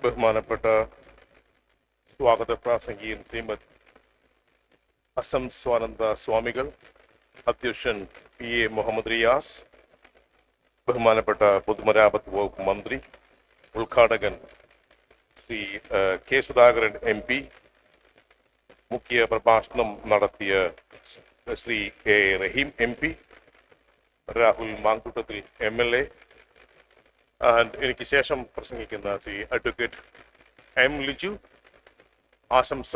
ബഹുമാനപ്പെട്ട സ്വാഗത പ്രാസംഗികൻ ശ്രീമദ് അസം സ്വാനന്ദ സ്വാമികൾ, അധ്യക്ഷൻ PA മുഹമ്മദ് റിയാസ്, ബഹുമാനപ്പെട്ട പൊതുമരാമത്ത് വകുപ്പ് മന്ത്രി, ഉദ്ഘാടകൻ ശ്രീ കെ സുധാകരൻ MP, മുഖ്യ പ്രഭാഷണം നടത്തിയ Shri A Rahim MP, Rahul Mamkootathil MLA, എനിക്ക് ശേഷം പ്രസംഗിക്കുന്ന ശ്രീ അഡ്വക്കേറ്റ് M ലിജു, ആശംസ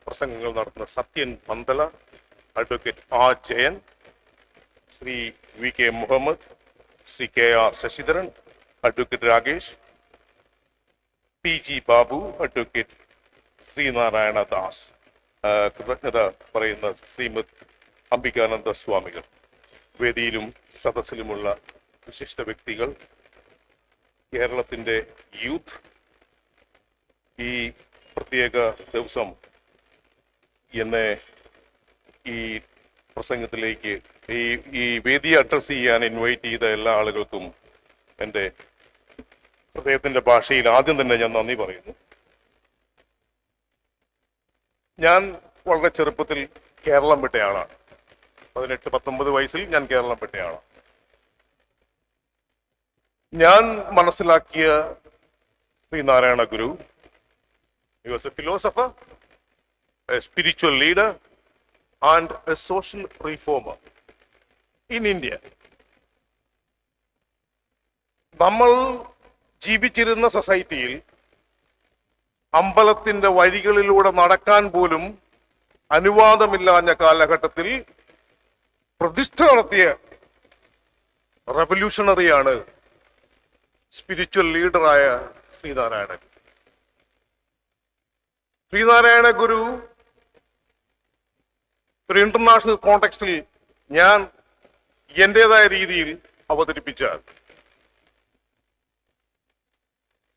പ്രസംഗങ്ങൾ നടത്തുന്ന Sathyan Panthala, advocate R Jayan, Shri VK Muhammad, Shri KR Sasidharan, advocate Rakesh, PG Babu, advocate Sreenarayana Das, കൃതജ്ഞത പറയുന്ന ശ്രീമദ് അംബികാനന്ദ സ്വാമികൾ, വേദിയിലും സദസ്സിലുമുള്ള വിശിഷ്ട വ്യക്തികൾ, കേരളത്തിൻ്റെ യൂത്ത്, ഈ പ്രത്യേക ദിവസം എന്നെ ഈ പ്രസംഗത്തിലേക്ക് ഈ വേദിയെ അഡ്രസ് ചെയ്യാൻ ഇൻവൈറ്റ് ചെയ്ത എല്ലാ ആളുകൾക്കും എൻ്റെ ഹൃദയത്തിൻ്റെ ഭാഷയിൽ ആദ്യം തന്നെ ഞാൻ നന്ദി പറയുന്നു. ഞാൻ വളരെ ചെറുപ്പത്തിൽ കേരളം വിട്ടയാളാണ്. 18-19 വയസ്സിൽ ഞാൻ കേരളം വിട്ടയാളാണ്. ഞാൻ മനസ്സിലാക്കിയ ശ്രീനാരായണ ഗുരു, he was a philosopher, a spiritual leader and a social reformer in India. നമ്മൾ ജീവിച്ചിരുന്ന സൊസൈറ്റിയിൽ അമ്പലത്തിന്റെ വഴികളിലൂടെ നടക്കാൻ പോലും അനുവാദമില്ലാഞ്ഞ കാലഘട്ടത്തിൽ പ്രതിഷ്ഠ നടത്തിയ റവല്യൂഷണറിയാണ് സ്പിരിച്വൽ ലീഡറായ ശ്രീനാരായണൻ. ശ്രീനാരായണ ഗുരു ഒരു ഇന്റർനാഷണൽ കോണ്ടെക്സ്റ്റിൽ ഞാൻ എന്റേതായ രീതിയിൽ അവതരിപ്പിച്ചാൽ,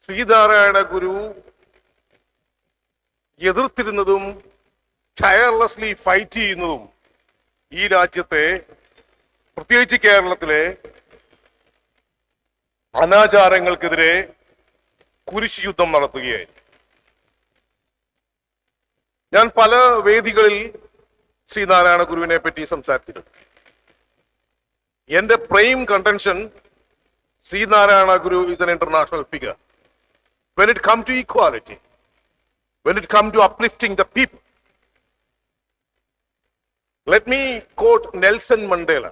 ശ്രീനാരായണ ഗുരു എതിർത്തിരുന്നതും ടയർലെസ്ലി ഫൈറ്റ് ചെയ്യുന്നതും ഈ രാജ്യത്തെ, പ്രത്യേകിച്ച് കേരളത്തിലെ അനാചാരങ്ങൾക്കെതിരെ കുരിശ് യുദ്ധം നടത്തുകയായി. ഞാൻ പല വേദികളിൽ ശ്രീനാരായണ ഗുരുവിനെ പറ്റി സംസാരിച്ചിട്ടുണ്ട്. എന്റെ prime contention, Sreenarayana Guru is an international figure when it comes to equality, when it comes to uplifting the people. Let me quote Nelson Mandela.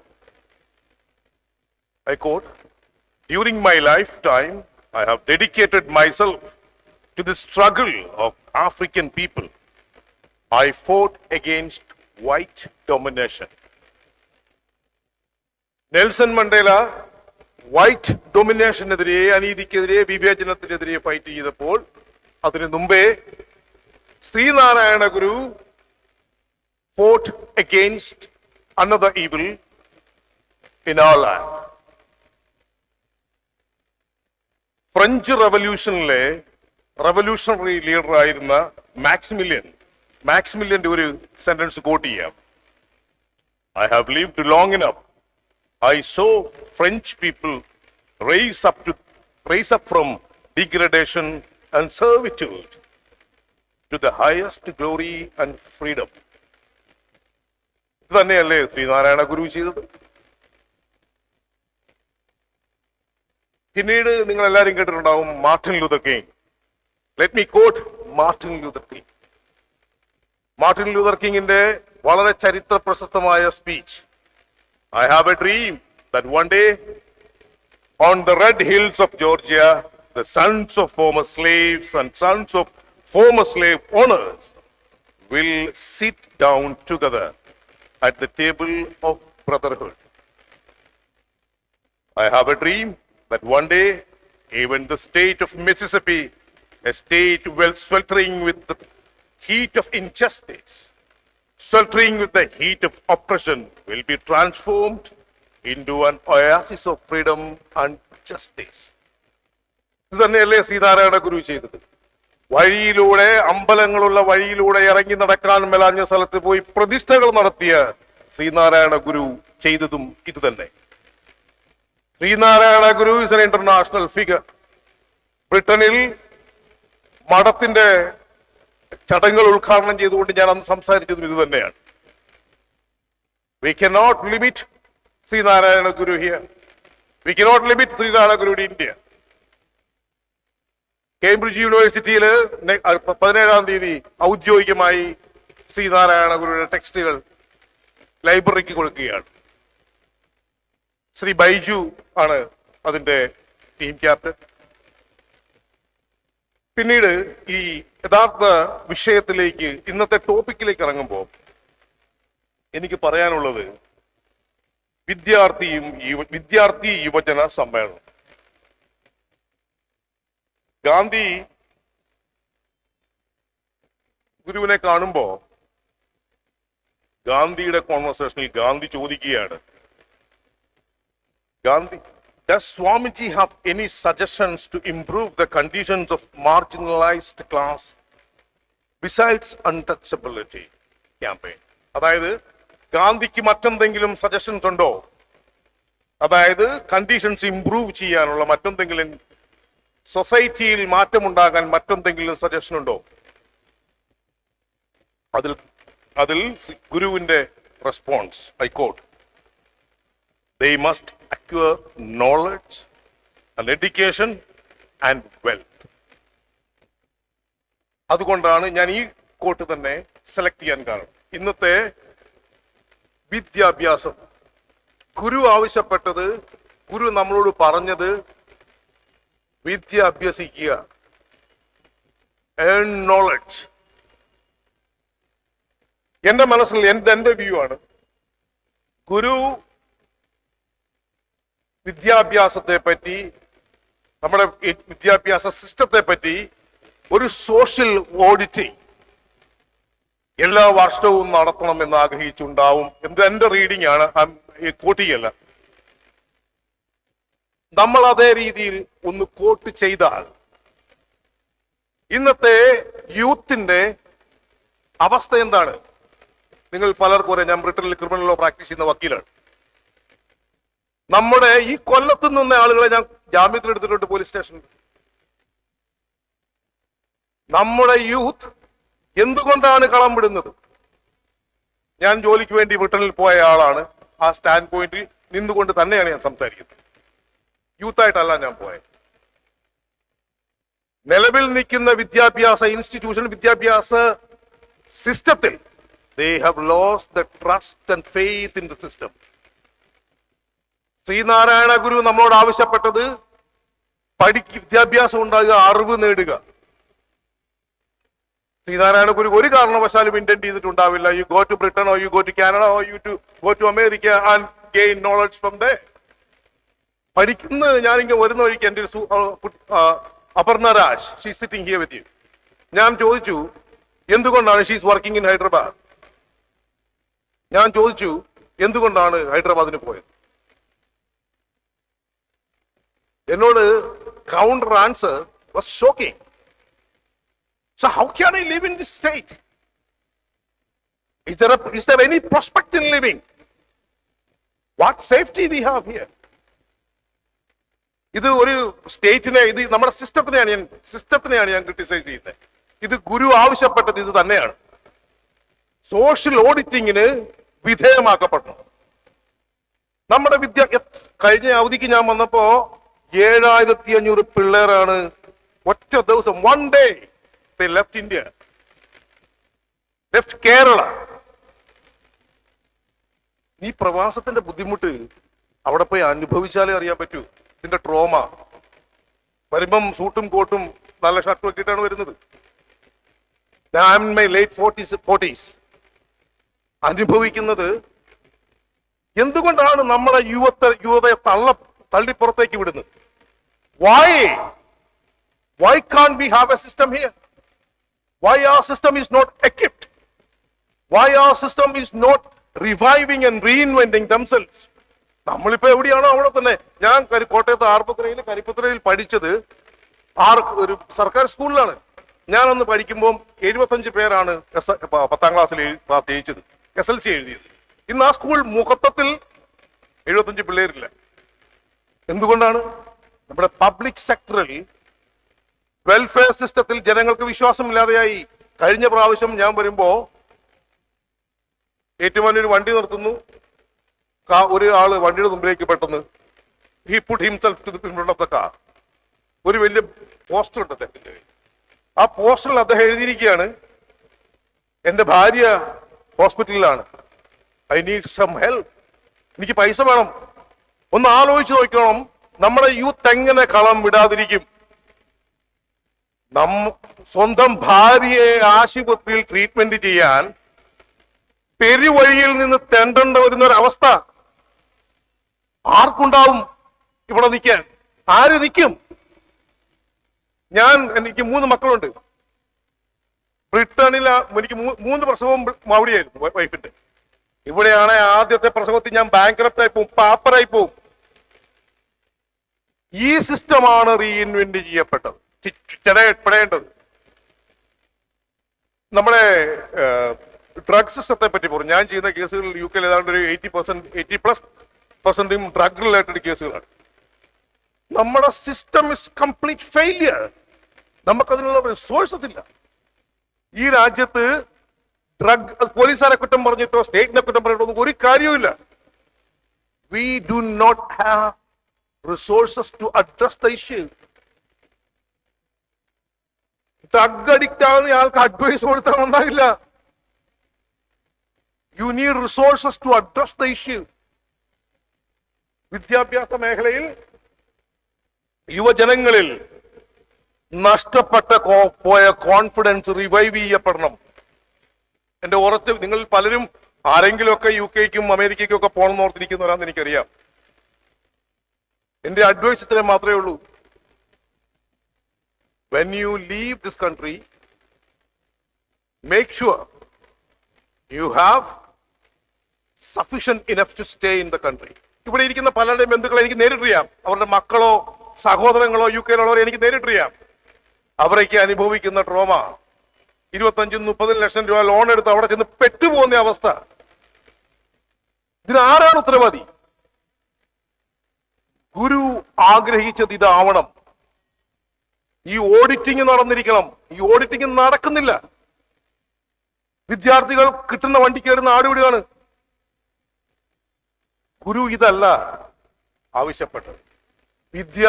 I quote, "During my lifetime, I have dedicated myself to the struggle of African people. I fought against white domination." Nelson Mandela white ഡൊമിനേഷനെതിരെ, അനീതിക്കെതിരെ, വിവേചനത്തിനെതിരെ fight ചെയ്തപ്പോൾ, അതിനു മുമ്പേ Sreenarayana Guru fought against another evil in our land. French റവല്യൂഷനിലെ revolutionary leader ആയിരുന്ന മാക്സിമിലിയന്റെ ഒരു സെന്റൻസ് കോട്ട് ചെയ്യാം. "I have lived long enough. I saw French people raise up from degradation and servitude to the highest glory and freedom." ഇത് തന്നെയല്ലേ ശ്രീനാരായണ ഗുരു ചെയ്തത്? പിന്നീട് നിങ്ങൾ എല്ലാവരും കേട്ടിട്ടുണ്ടാവും Martin Luther King. Let me quote Martin Luther King. Martin Luther കിങ്ങിന്റെ വളരെ ചരിത്ര പ്രശസ്തമായ speech, "I have a dream that one day on the red hills of Georgia, the sons of former slaves and sons of former slave owners will sit down together at the table of brotherhood. I have a dream that one day even the state of Mississippi, a state well sweltering with the heat of injustice, sweltering with the heat of oppression, will be transformed into an oasis of freedom and justice." ഇത് തന്നെയല്ലേ ശ്രീനാരായണ ഗുരു ചെയ്തത്? വഴിയിലൂടെ, അമ്പലങ്ങളുള്ള വഴിയിലൂടെ ഇറങ്ങി നടക്കാൻ മേലാഞ്ഞ സ്ഥലത്ത് പോയി പ്രതിഷ്ഠകൾ നടത്തിയ ശ്രീനാരായണ ഗുരു ചെയ്തതും ഇത് തന്നെ. Sreenarayana Guru is an international figure. ബ്രിട്ടനിൽ മഠത്തിന്റെ ചടങ്ങുകൾ ഉദ്ഘാടനം ചെയ്തുകൊണ്ട് ഞാൻ അന്ന് സംസാരിച്ചതും ഇത് തന്നെയാണ്. We cannot limit Sri Narayana Guru here. We cannot limit Sri Narayana Guru in India. Cambridge യൂണിവേഴ്സിറ്റിയിൽ 17-ാം തീയതി ഔദ്യോഗികമായി ശ്രീനാരായണ ഗുരുവിന്റെ ടെക്സ്റ്റുകൾ ലൈബ്രറിക്ക് കൊടുക്കുകയാണ്. ശ്രീ ബൈജു ആണ് അതിന്റെ ടീം ക്യാപ്റ്റൻ. പിന്നീട് ഈ യഥാർത്ഥ വിഷയത്തിലേക്ക്, ഇന്നത്തെ ടോപ്പിക്കിലേക്ക് ഇറങ്ങുമ്പോൾ എനിക്ക് പറയാനുള്ളത് വിദ്യാർത്ഥി യുവജന സമ്മേളനം. ഗാന്ധി ഗുരുവിനെ കാണുമ്പോ ഗാന്ധിയുടെ കോൺവെർസേഷനിൽ ഗാന്ധി ചോദിക്കുകയാണ്, Gandhi, does Swamiji have any suggestions to improve the conditions of marginalized class besides untouchability campaign? അതായത് ഗാന്ധിക്ക് മറ്റെന്തെങ്കിലും സജഷൻസ് ഉണ്ടോ? അതായത് കണ്ടീഷൻസ് ഇംപ്രൂവ് ചെയ്യാനുള്ള മറ്റെന്തെങ്കിലും, സൊസൈറ്റിയിൽ മാറ്റമുണ്ടാകാൻ മറ്റെന്തെങ്കിലും സജഷൻ ഉണ്ടോ? അതിൽ ഗുരുവിന്റെ response, I quote, they must acquire knowledge and education and wealth. അതുകൊണ്ടാണ് ഞാൻ ഈ കോട്ട് തന്നെ സെലക്ട് ചെയ്യാൻ കാരണം. ഇന്നത്തെ വിദ്യാഭ്യാസം, ഗുരു ആവശ്യപ്പെട്ടത്, ഗുരു നമ്മളോട് പറഞ്ഞത് വിദ്യ അഭ്യസിക്കുക, ഏൺ നോളജ്. എന്റെ മനസ്സിൽ എന്റെ വ്യൂ ആണ്, ഗുരു വിദ്യാഭ്യാസത്തെ പറ്റി, നമ്മുടെ വിദ്യാഭ്യാസ സിസ്റ്റത്തെ പറ്റി ഒരു സോഷ്യൽ ഓഡിറ്റിംഗ് എല്ലാ വർഷവും നടത്തണം എന്ന് ആഗ്രഹിച്ചുണ്ടാവും. എന്റെ റീഡിംഗ് ആണ്, കോട്ട് ചെയ്യല്ല. നമ്മൾ അതേ രീതിയിൽ ഒന്ന് കോട്ട് ചെയ്താൽ ഇന്നത്തെ യൂത്തിന്റെ അവസ്ഥ എന്താണ്? നിങ്ങൾ പലർക്കും അറിയാം, ഞാൻ ബ്രിട്ടനിൽ ക്രിമിനൽ ലോ പ്രാക്ടീസ് ചെയ്യുന്ന വക്കീലാണ്. നമ്മുടെ ഈ കൊല്ലത്ത് നിന്ന ആളുകളെ ഞാൻ ജാമ്യത്തിൽ എടുത്തിട്ടുണ്ട് പോലീസ് സ്റ്റേഷനിൽ. നമ്മുടെ യൂത്ത് എന്തുകൊണ്ടാണ് കളം വിടുന്നത്? ഞാൻ ജോലിക്ക് വേണ്ടി ബ്രിട്ടനിൽ പോയ ആളാണ്. ആ സ്റ്റാൻഡ് പോയിന്റിൽ നിന്നുകൊണ്ട് തന്നെയാണ് ഞാൻ സംസാരിക്കുന്നത്. യൂത്തായിട്ടല്ല ഞാൻ പോയത്. നിലവിൽ നിൽക്കുന്ന വിദ്യാഭ്യാസ ഇൻസ്റ്റിറ്റ്യൂഷൻ, വിദ്യാഭ്യാസ സിസ്റ്റത്തിൽ they have lost the trust and faith in the system. Sreenarayana ഗുരു നമ്മളോട് ആവശ്യപ്പെട്ടത് വിദ്യാഭ്യാസം ഉണ്ടാകുക, അറിവ് നേടുക. ശ്രീനാരായണ ഗുരു ഒരു കാരണവശാലും ഇന്റന്റ് ചെയ്തിട്ടുണ്ടാവില്ല, you go to Britain or you go to Canada or you go to America and gain knowledge from they. ഞാനിങ്ങനെ വരുന്ന വഴിക്ക് എൻ്റെ Aparna Raj, she sitting here with you, ഞാൻ ചോദിച്ചു എന്തുകൊണ്ടാണ് ഷീസ് വർക്കിംഗ് ഇൻ ഹൈദരാബാദ്. ഞാൻ ചോദിച്ചു എന്തുകൊണ്ടാണ് ഹൈദരാബാദിന് പോയത്. എന്നോട് counter answer was shocking. So how can I live in this state? Is there any prospect in living? What safety we have here? ഇത് ഒരു സ്റ്റേറ്റിനെ, ഇത് നമ്മുടെ സിസ്റ്റത്തിനെയാണ് ഞാൻ ക്രിട്ടിസൈസ് ചെയ്യുന്നത്. ഇത് ഗുരു ആവശ്യപ്പെട്ടത് ഇത് തന്നെയാണ്. സോഷ്യൽ ഓഡിറ്റിങ്ങിന് വിധേയമാക്കപ്പെടണം. നമ്മുടെ കഴിഞ്ഞ അവധിക്ക് ഞാൻ വന്നപ്പോ 7500 പിള്ളേരാണ് ഒറ്റ ദിവസം, one day they left India, left Kerala. ഈ പ്രവാസത്തിന്റെ ബുദ്ധിമുട്ട് അവിടെ പോയി അനുഭവിച്ചാലേ അറിയാൻ പറ്റൂ. ഇതിന്റെ ട്രോമ. വരുമ്പം സൂട്ടും കോട്ടും നല്ല ഷർട്ടും ഒക്കെ ഇട്ടാണ് വരുന്നത്. I am in my late 40s. അനുഭവിക്കുന്നത് എന്തുകൊണ്ടാണ് നമ്മളെ യുവതയെ തള്ളിപ്പുറത്തേക്ക് വിടുന്നത്? Why can't we have a system here? Why our system is not equipped? Why our system is not reviving and reinventing themselves? നമ്മളിപ്പോ എവിടെയാണോ അവിടെ തന്നെ. ഞാൻ കോട്ടയത്ത് കരിപ്പുത്രയിൽ പഠിച്ചത് ഒരു സർക്കാർ സ്കൂളിലാണ്. ഞാനന്ന് പഠിക്കുമ്പോൾ 75 പേരാണ് 10ാം ക്ലാസ്സിൽ ജയിച്ചത്, SLC എഴുതിയത്. ഇന്ന് ആ സ്കൂൾ മൊത്തത്തിൽ 75 പിള്ളേരില്ല. എന്തുകൊണ്ടാണ്? നമ്മുടെ പബ്ലിക് സെക്ടറിൽ വെൽഫെയർ സിസ്റ്റത്തിൽ ജനങ്ങൾക്ക് വിശ്വാസമില്ലാതെയായി. കഴിഞ്ഞ പ്രാവശ്യം ഞാൻ വരുമ്പോ ഏറ്റുമാനൂർ വണ്ടി നിർത്തുന്നു, ഒരു ആള് വണ്ടിയുടെ മുമ്പിലേക്ക് പെട്ടെന്ന് he put himself to the front of the car. ഒരു വലിയ പോസ്റ്റർ ഉണ്ട് അദ്ദേഹത്തിന്റെ. ആ പോസ്റ്ററിൽ അദ്ദേഹം എഴുതിയിരിക്കുകയാണ്, എന്റെ ഭാര്യ ഹോസ്പിറ്റലിലാണ്, ഐ നീഡ് സം ഹെൽപ്പ്, എനിക്ക് പൈസ വേണം. ഒന്ന് ആലോചിച്ച് നോക്കണം, നമ്മുടെ യൂത്ത് എങ്ങനെ കളം വിടാതിരിക്കും? സ്വന്തം ഭാര്യയെ ആശുപത്രിയിൽ ട്രീറ്റ്മെന്റ് ചെയ്യാൻ പെരുവഴിയിൽ നിന്ന് തെണ്ടേണ്ട വരുന്ന ഒരു അവസ്ഥ ആർക്കുണ്ടാവും? ഇവിടെ നിൽക്കാൻ ആര് നിൽക്കും? എനിക്ക് 3 മക്കളുണ്ട്. ബ്രിട്ടനിൽ എനിക്ക് 3 പ്രസവം മൗടിയായിരുന്നു വൈഫിന്റെ. ഇവിടെയാണ് ആദ്യത്തെ പ്രസവത്തിൽ ഞാൻ ബാങ്ക്രപ്റ്റ് ആയി പോവും, പാപ്പറായി പോവും. ഈ സിസ്റ്റമാണ് റീഇൻവെന്റ് ചെയ്യപ്പെട്ടത്, പെടേണ്ടത്. നമ്മുടെ ഡ്രഗ് സിസ്റ്റത്തെ പറ്റി പറഞ്ഞു. ഞാൻ ചെയ്യുന്ന കേസുകൾ UK ഏതാണ്ട് ഒരു 80% ഡ്രഗ് റിലേറ്റഡ് കേസുകളാണ്. നമ്മുടെ സിസ്റ്റം ഇസ് കംപ്ലീറ്റ് ഫെയിലിയർ. നമുക്കതിനുള്ള റിസോഴ്സസ് ഇല്ല. ഈ രാജ്യത്ത് ഡ്രഗ് പോലീസുകാരെ കുറ്റം പറഞ്ഞിട്ടോ സ്റ്റേറ്റിനെ കുറ്റം പറഞ്ഞിട്ടോ ഒന്നും ഒരു കാര്യവുമില്ല. We do not have resources to address the issue. Drug addict ആവുന്ന ആൾക്ക് അഡ്വൈസ് കൊടുത്താൽ ഉണ്ടാകില്ല. You need resources to address the issue. വിദ്യാഭ്യാസ മേഖലയിൽ യുവജനങ്ങളിൽ പോയ കോൺഫിഡൻസ് റിവൈവ് ചെയ്യപ്പെടണം. എന്റെ ഉറച്ച് നിങ്ങൾ പലരും ആരെങ്കിലുമൊക്കെ UK-ക്കും അമേരിക്കയ്ക്കും ഒക്കെ പോകണം ഓർത്തിരിക്കുന്നവരാന്ന് എനിക്കറിയാം. എന്റെ അഡ്വൈസ് ഇത്രേ മാത്രമേ ഉള്ളൂ. when you leave this country, make sure you have sufficient enough to stay in the country. ഇവിടെ ഇരിക്കുന്ന പലരുടെയും ബന്ധുക്കളെ എനിക്ക് നേരിട്ടറിയാം. അവരുടെ മക്കളോ സഹോദരങ്ങളോ UK-യിലുള്ളവരെ എനിക്ക് നേരിട്ടറിയാം. അവരൊക്കെ അനുഭവിക്കുന്ന ട്രോമ, 25-30 ലക്ഷം രൂപ ലോൺ എടുത്ത് അവിടെ ചെന്ന് പെട്ടുപോകുന്ന അവസ്ഥ. ഇതിനാരാണ് ഉത്തരവാദി? ഗുരു ആഗ്രഹിച്ചത് ഇതാവണം. ഈ ഓഡിറ്റിംഗ് നടന്നിരിക്കണം. ഈ ഓഡിറ്റിംഗ് നടക്കുന്നില്ല. വിദ്യാർത്ഥികൾ കിട്ടുന്ന വണ്ടി കയറുന്ന ആടുവിടുകയാണ്. ഗുരു ഇതല്ല ആവശ്യപ്പെട്ടത്. വിദ്യ,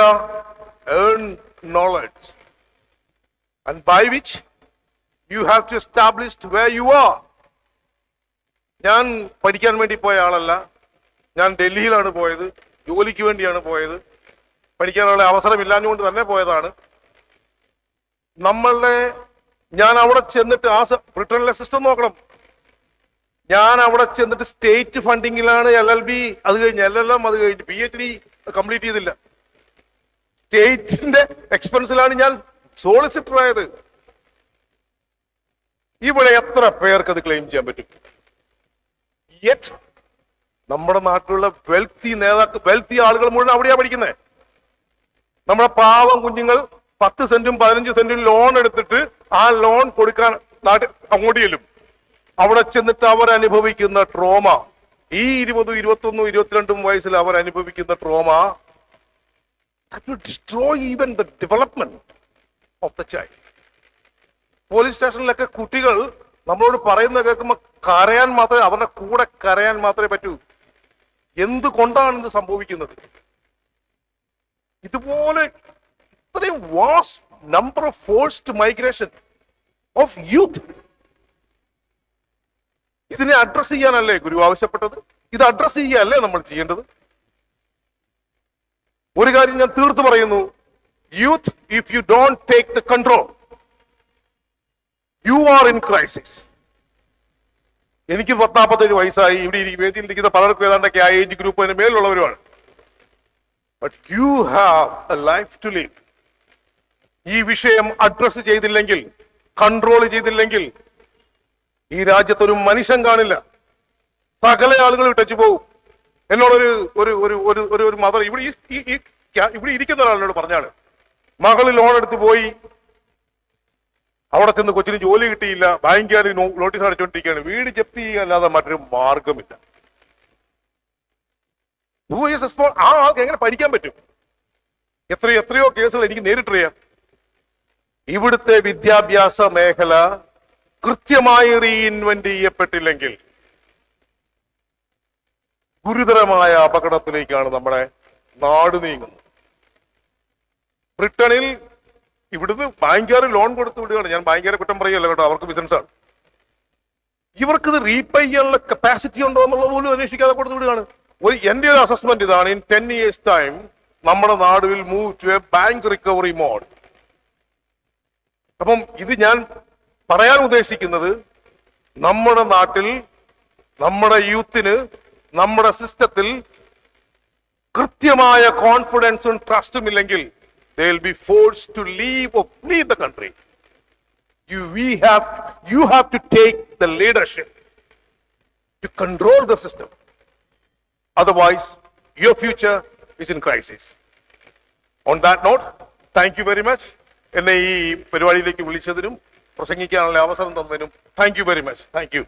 earn knowledge, and by which you have to establish where you are. ഞാൻ പഠിക്കാൻ വേണ്ടി പോയ ആളല്ല. ഞാൻ ഡൽഹിയിലാണ് പോയത്, ജോലിക്ക് വേണ്ടിയാണ് പോയത്. പഠിക്കാനുള്ള അവസരമില്ലാഞ്ഞുകൊണ്ട് തന്നെ പോയതാണ്. ഞാൻ അവിടെ ചെന്നിട്ട് ബ്രിട്ടനിലെ സിസ്റ്റം നോക്കണം. ഞാൻ അവിടെ ചെന്നിട്ട് സ്റ്റേറ്റ് ഫണ്ടിങ്ങിലാണ് LLB, അത് കഴിഞ്ഞ് LLM, അത് കഴിഞ്ഞ് PhD കംപ്ലീറ്റ് ചെയ്തില്ല. സ്റ്റേറ്റിന്റെ എക്സ്പെൻസിലാണ് ഞാൻ സോളിസിറ്റർ ആയത്. ഇവിടെ എത്ര പേർക്ക് അത് ക്ലെയിം ചെയ്യാൻ പറ്റും? യെറ്റ് നമ്മുടെ നാട്ടിലുള്ള വെൽത്തി ആളുകൾ മുഴുവൻ അവിടെയാ പഠിക്കുന്നത്. നമ്മുടെ പാവം കുഞ്ഞുങ്ങൾ 10 സെന്റും 15 സെന്റും ലോൺ എടുത്തിട്ട് ആ ലോൺ കൊടുക്കാൻ അങ്ങോട്ട് ചെല്ലും. അവിടെ ചെന്നിട്ട് അവർ അനുഭവിക്കുന്ന ട്രോമ, ഈ 20, 21, 22 വയസ്സിൽ അവർ അനുഭവിക്കുന്ന trauma, that will destroy even the development of the child. Police സ്റ്റേഷനിലൊക്കെ കുട്ടികൾ നമ്മളോട് പറയുന്ന കേൾക്കുമ്പോൾ കരയാൻ മാത്രമേ, അവരുടെ കൂടെ കരയാൻ മാത്രമേ പറ്റൂ. എന്തുകൊണ്ടാണ് ഇത് സംഭവിക്കുന്നത്? ഇതുപോലെ ഇത്രയും vast number of forced migration of youth, ഇതിനെ അഡ്രസ് ചെയ്യാനല്ലേ ഗുരു ആവശ്യപ്പെട്ടത്? ഇത് അഡ്രസ് ചെയ്യല്ലേ നമ്മൾ ചെയ്യേണ്ടത്? ഒരു കാര്യം ഞാൻ തീർത്തു പറയുന്നു, youth, if you don't take the control, you are in crisis. എനിക്ക് 47 വയസ്സായി. ഇവിടെ വേദിയിൽ ഇരിക്കുന്ന പലർക്കും ഏതാണ്ടൊക്കെ ആ ഏജ് ഗ്രൂപ്പിന് മേലുള്ളവരുമാണ്. But you have a life to live. ഈ വിഷയം അഡ്രസ് ചെയ്തില്ലെങ്കിൽ, കൺട്രോൾ ചെയ്തില്ലെങ്കിൽ ഈ രാജ്യത്തൊരു മനുഷ്യൻ കാണില്ല. സകല ആളുകൾ ടച്ച് പോകും. എന്നോടൊരു ഒരു മദർ ഇവിടെ ഇരിക്കുന്ന ഒരാളിനോട് പറഞ്ഞാണ്, മകള് ലോൺ എടുത്ത് പോയി, അവിടെ ചെന്ന് കൊച്ചിന് ജോലി കിട്ടിയില്ല, ബാങ്കുകാർ നോട്ടീസ് അടിച്ചുകൊണ്ടിരിക്കുകയാണ്, വീട് ജപ്തി ചെയ്യാല്ലാതെ മറ്റൊരു മാർഗമില്ല. ആ ആൾക്ക് എങ്ങനെ പഠിക്കാൻ പറ്റും? എത്രയോ കേസുകൾ എനിക്ക് നേരിട്ടറിയാം. ഇവിടുത്തെ വിദ്യാഭ്യാസ മേഖല കൃത്യമായി റീഇൻവെന്റ് ചെയ്യപ്പെട്ടില്ലെങ്കിൽ ഗുരുതരമായ അപകടത്തിലേക്കാണ് നമ്മുടെ നാട് നീങ്ങുന്നത്. ബ്രിട്ടനിൽ ഇവിടുന്ന് ബാങ്കുകാർ ലോൺ കൊടുത്തു വിടുകയാണ്. ഞാൻ ബാങ്കുകാരെ കുറ്റം പറയുകയല്ല കേട്ടോ, അവർക്ക് ബിസിനസ്സാണ്. ഇവർക്കിത് റീപേ ചെയ്യാനുള്ള കപ്പാസിറ്റി ഉണ്ടോ എന്നുള്ളത് പോലും അന്വേഷിക്കാതെ കൊടുത്തു വിടുകയാണ്. എന്റെ ഒരു അസസ്മെന്റ് ഇതാണ്, ഇൻ 10 years ടൈം നമ്മുടെ നാട് will move to a bank recovery mode. അപ്പം ഇത് ഞാൻ പറയാൻ ഉദ്ദേശിക്കുന്നത്, നമ്മുടെ നാട്ടിൽ നമ്മുടെ യൂത്തിന് നമ്മുടെ സിസ്റ്റത്തിൽ കൃത്യമായ കോൺഫിഡൻസും ട്രസ്റ്റും ഇല്ലെങ്കിൽ they will be forced to leave or flee the country. You have to take the leadership to control the system. Otherwise, your future is in crisis. On that note, thank you very much. എന്നെ ഈ പരിപാടിയിലേക്ക് വിളിച്ചതിനും പ്രസംഗിക്കാനുള്ള അവസരം തന്നതിനും thank you very much. Thank you.